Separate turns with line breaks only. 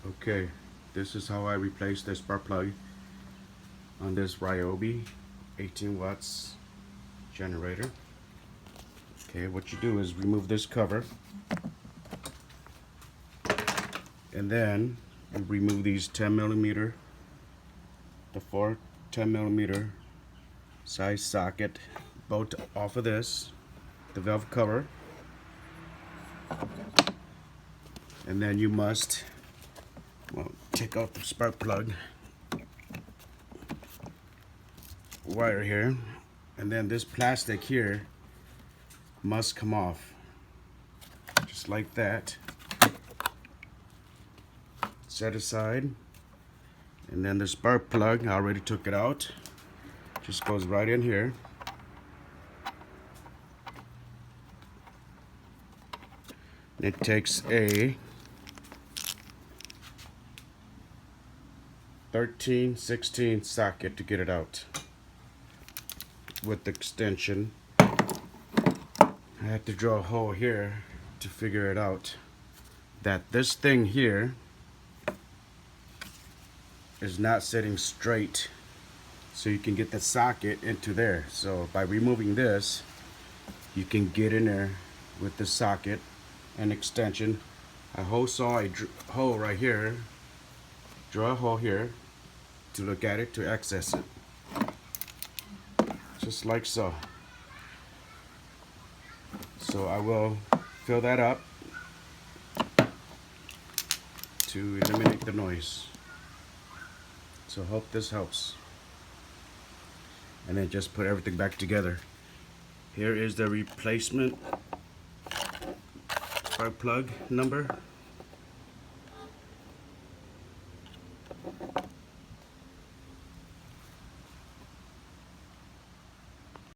Okay, this is how I replace this spark plug on this Ryobi 18 watts generator. Okay, what you do is remove this cover, and then you remove these 10 millimeter, the four 10 millimeter size socket bolt off of this, the valve cover, and then you must take out the spark plug wire here, and then this plastic here must come off just like that. Set aside, and then the spark plug, I already took it out, just goes right in here. It takes a 13/16 socket to get it out with the extension. I had to draw a hole here to figure it out, that this thing here is not sitting straight, so you can get the socket into there. So by removing this, you can get in there with the socket and extension. I saw a hole right here, draw a hole here to look at it, to access it, just like so. So I will fill that up to eliminate the noise. So hope this helps. And then just put everything back together. Here is the replacement spark plug number.